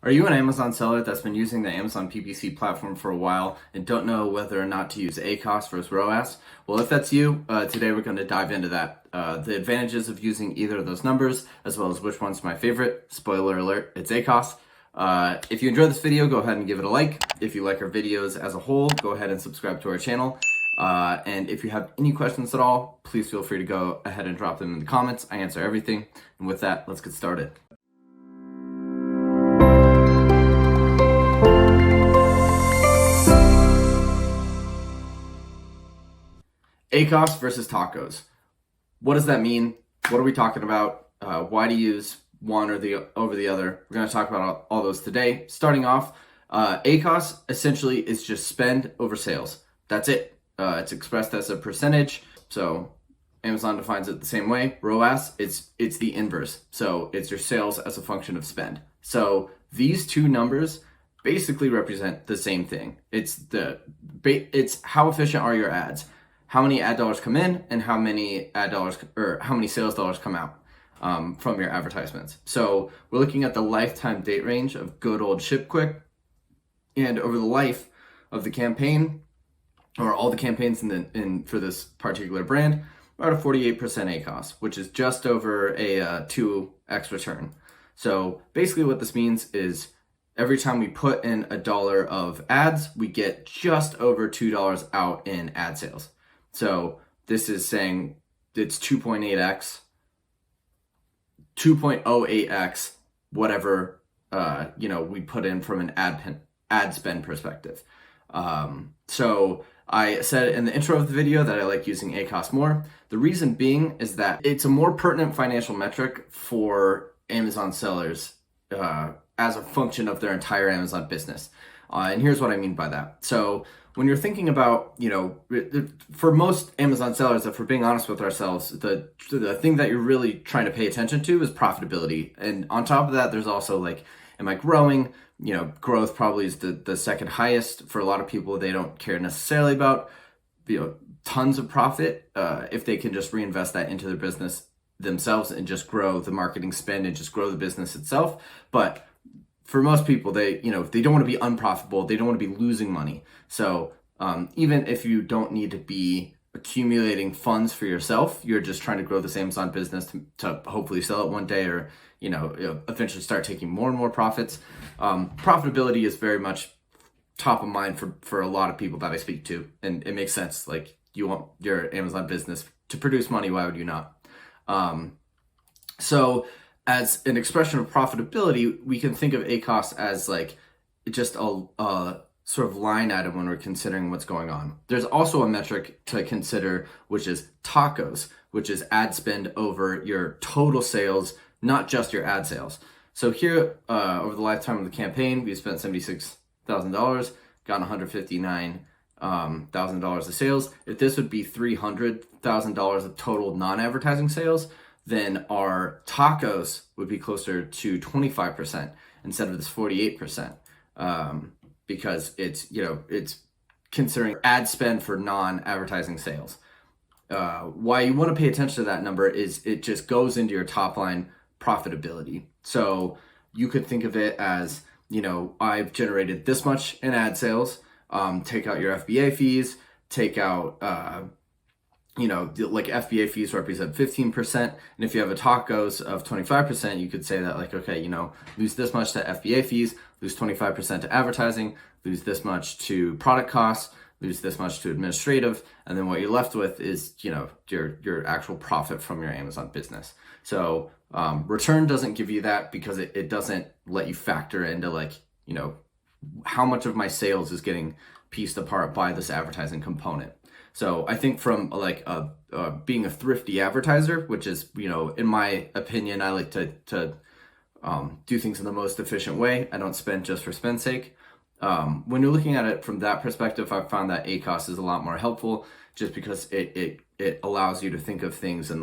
Are you an Amazon seller that's been using the Amazon PPC platform for a while and don't know whether or not to use ACOS versus ROAS? Well, if that's you, today we're going to dive into that. The advantages of using either of those numbers, as well as which one's my favorite. Spoiler alert, it's ACOS. If you enjoyed this video, go ahead and give it a like. If you like our videos as a whole, go ahead and subscribe to our channel. And if you have any questions at all, please feel free to go ahead and drop them in the comments. I answer everything. And with that, let's get started. ACOS versus TACOS. What does that mean? What are we talking about? Why to use one or over the other? We're going to talk about all those today. Starting off, ACOS essentially is just spend over sales. That's it. It's expressed as a percentage. So Amazon defines it the same way. ROAS, it's the inverse. So it's your sales as a function of spend. So these two numbers basically represent the same thing. It's how efficient are your ads? How many ad dollars come in and how many ad dollars or how many sales dollars come out from your advertisements. So we're looking at the lifetime date range of good old Ship Quick, and over the life of the campaign, or all the campaigns for this particular brand, we're at a 48% ACOS, which is just over a 2x return. So basically what this means is every time we put in $1 of ads, we get just over $2 out in ad sales. So this is saying it's 2.8x, 2.08x, whatever, we put in from an ad spend perspective. So I said in the intro of the video that I like using ACOS more. The reason being is that it's a more pertinent financial metric for Amazon sellers as a function of their entire Amazon business. And here's what I mean by that. So when you're thinking about, for most Amazon sellers, if we're being honest with ourselves, the thing that you're really trying to pay attention to is profitability. And on top of that, there's also am I growing? Growth probably is the second highest. For a lot of people, they don't care necessarily about, tons of profit if they can just reinvest that into their business themselves and just grow the marketing spend and just grow the business itself. But for most people, they don't want to be unprofitable. They don't want to be losing money. So even if you don't need to be accumulating funds for yourself, you're just trying to grow this Amazon business to hopefully sell it one day or, eventually start taking more and more profits. Profitability is very much top of mind for a lot of people that I speak to. And it makes sense. You want your Amazon business to produce money. Why would you not? So as an expression of profitability, we can think of ACOS as just a sort of line item when we're considering what's going on. There's also a metric to consider, which is TACOS, which is ad spend over your total sales, not just your ad sales. So here, over the lifetime of the campaign, we spent $76,000, got $159,000 of sales. If this would be $300,000 of total non-advertising sales, then our TACOS would be closer to 25% instead of this 48%, because it's considering ad spend for non-advertising sales. Why you want to pay attention to that number is it just goes into your top line profitability. So you could think of it as, I've generated this much in ad sales, take out your FBA fees, take out, FBA fees represent 15%. And if you have a TACOS of 25%, you could say that lose this much to FBA fees, lose 25% to advertising, lose this much to product costs, lose this much to administrative. And then what you're left with is, your actual profit from your Amazon business. So return doesn't give you that because it doesn't let you factor into how much of my sales is getting pieced apart by this advertising component. So I think from being a thrifty advertiser, which is, in my opinion, I like to do things in the most efficient way. I don't spend just for spend's sake. When you're looking at it from that perspective, I've found that ACOS is a lot more helpful just because it allows you to think of things in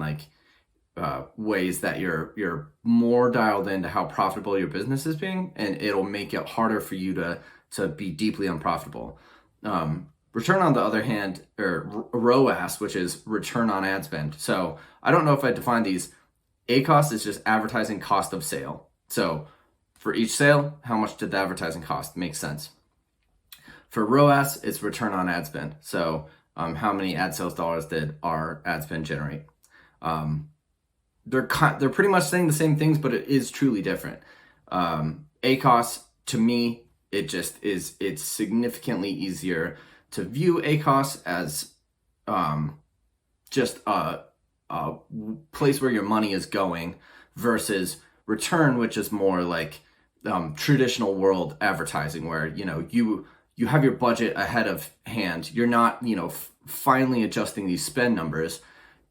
ways that you're more dialed into how profitable your business is being, and it'll make it harder for you to be deeply unprofitable. Return on the other hand, or ROAS, which is return on ad spend. So I don't know if I define these. ACOS is just advertising cost of sale. So for each sale, how much did the advertising cost? Makes sense. For ROAS, it's return on ad spend. So how many ad sales dollars did our ad spend generate? They're pretty much saying the same things, but it is truly different. ACOS, to me, it's significantly easier to view ACOS as just a place where your money is going versus return, which is more like traditional world advertising, where you have your budget ahead of hand. You're not finally adjusting these spend numbers.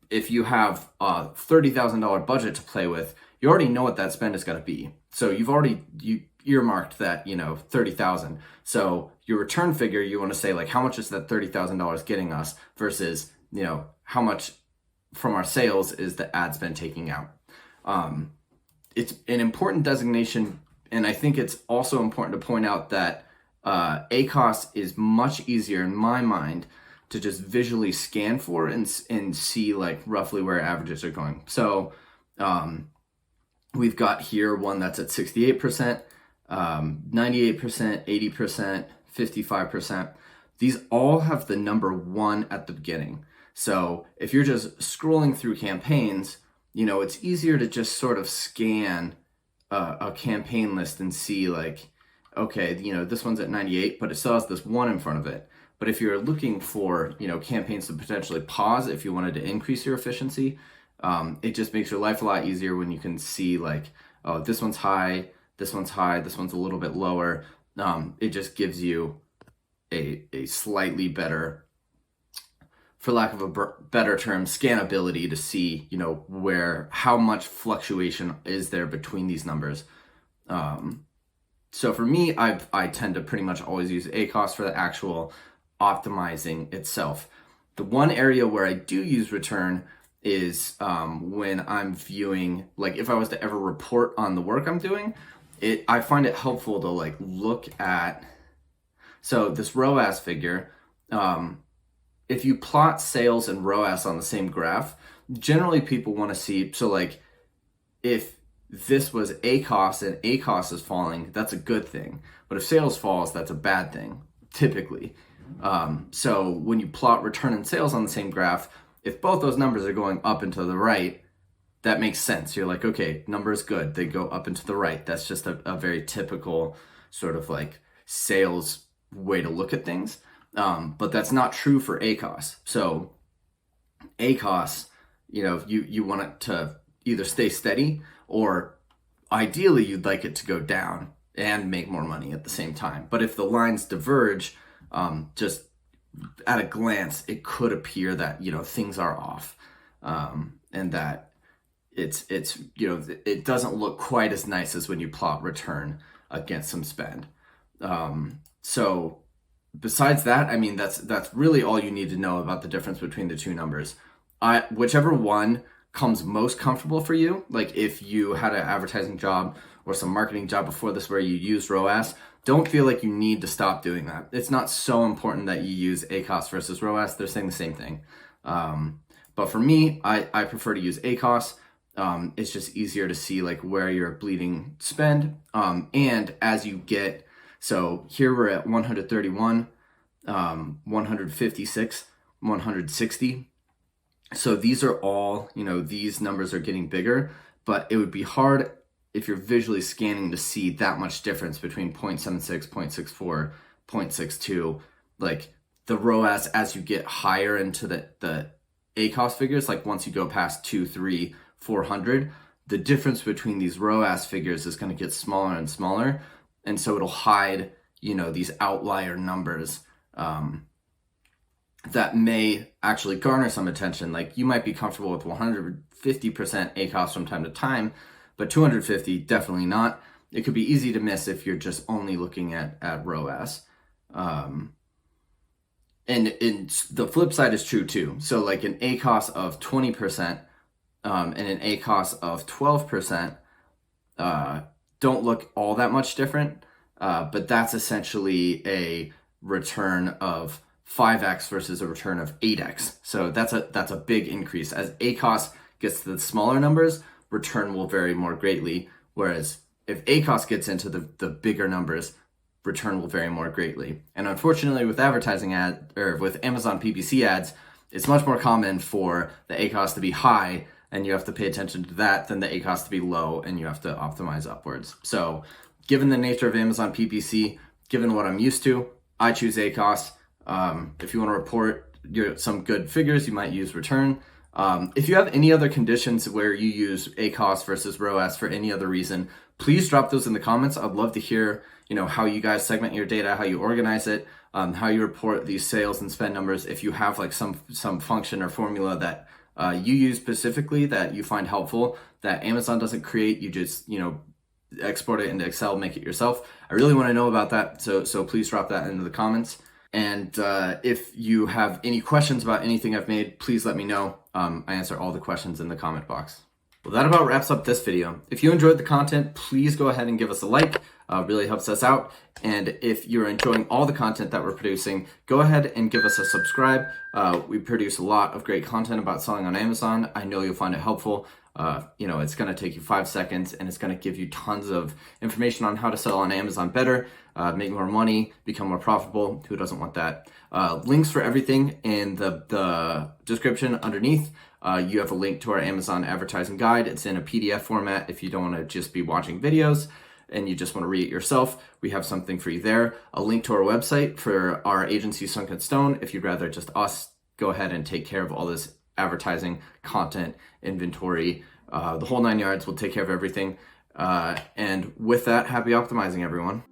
If you have a $30,000 budget to play with, you already know what that spend is going to be. So you earmarked that $30,000. So your return figure, you want to say like, how much is that $30,000 getting us versus how much from our sales is the ad spend taking out. It's an important designation, and I think it's also important to point out that ACOS is much easier in my mind to just visually scan for and see like roughly where averages are going. So we've got here one that's at 68%, 98%, 80%, 55%. These all have the number 1 at the beginning. So if you're just scrolling through campaigns, it's easier to just sort of scan a campaign list and see like, okay, this one's at 98, but it still has this 1 in front of it. But if you're looking for, campaigns to potentially pause if you wanted to increase your efficiency, it just makes your life a lot easier when you can see like, oh, this one's high, this one's high, this one's a little bit lower. It just gives you a slightly better, for lack of a better term, scannability to see, how much fluctuation is there between these numbers. So for me, I tend to pretty much always use ACOS for the actual optimizing itself. The one area where I do use return is when I'm viewing, like if I was to ever report on the work I'm doing, I find it helpful to like look at, so this ROAS figure, if you plot sales and ROAS on the same graph, generally people want to see, so like if this was ACOS and ACOS is falling, that's a good thing. But if sales falls, that's a bad thing, typically. So when you plot return and sales on the same graph, if both those numbers are going up and to the right, that makes sense. You're like, okay, number is good. They go up and to the right. That's just a very typical sort of like sales way to look at things. But that's not true for ACOS. So ACOS, you want it to either stay steady, or ideally you'd like it to go down and make more money at the same time. But if the lines diverge, just at a glance, it could appear that, things are off, and that it's it doesn't look quite as nice as when you plot return against some spend. So besides that, I mean, that's really all you need to know about the difference between the two numbers. Whichever one comes most comfortable for you, like if you had an advertising job or some marketing job before this where you use ROAS, don't feel like you need to stop doing that. It's not so important that you use ACOS versus ROAS. They're saying the same thing. But for me, I prefer to use ACOS. It's just easier to see like where you're bleeding spend. And as you get, so here we're at 131, 156, 160. So these are all, these numbers are getting bigger, but it would be hard if you're visually scanning to see that much difference between 0.76, 0.64, 0.62. Like the ROAS, as you get higher into the ACOS figures, like once you go past 2, 3, 400, the difference between these ROAS figures is going to get smaller and smaller. And so it'll hide, these outlier numbers that may actually garner some attention. Like you might be comfortable with 150% ACOS from time to time, but 250, definitely not. It could be easy to miss if you're just only looking at ROAS. And the flip side is true too. So like an ACOS of 20% and an ACOS of 12% don't look all that much different, but that's essentially a return of 5x versus a return of 8x. So that's a big increase. As ACOS gets to the smaller numbers, return will vary more greatly, whereas if ACOS gets into the bigger numbers, return will vary more greatly. And unfortunately, with advertising with Amazon PPC ads, it's much more common for the ACOS to be high and you have to pay attention to that than the ACOS to be low and you have to optimize upwards. So given the nature of Amazon PPC, given what I'm used to, I choose ACOS. If you want to report some good figures, you might use return. If you have any other conditions where you use ACOS versus ROAS for any other reason, please drop those in the comments. I'd love to hear, how you guys segment your data, how you organize it, how you report these sales and spend numbers. If you have like some function or formula that you use specifically that you find helpful that Amazon doesn't create, you just, export it into Excel, make it yourself. I really want to know about that. So please drop that into the comments. And if you have any questions about anything I've made, please let me know. I answer all the questions in the comment box. Well, that about wraps up this video. If you enjoyed the content, please go ahead and give us a like. Really helps us out. And if you're enjoying all the content that we're producing, go ahead and give us a subscribe. We produce a lot of great content about selling on Amazon. I know you'll find it helpful. It's going to take you 5 seconds and it's going to give you tons of information on how to sell on Amazon better, make more money, become more profitable. Who doesn't want that? Links for everything in the description underneath. You have a link to our Amazon advertising guide. It's in a PDF format if you don't want to just be watching videos and you just want to read it yourself. We have something for you there. A link to our website for our agency Sunken Stone. If you'd rather just us go ahead and take care of all this advertising, content, inventory, the whole 9 yards. We'll take care of everything. And with that, happy optimizing, everyone.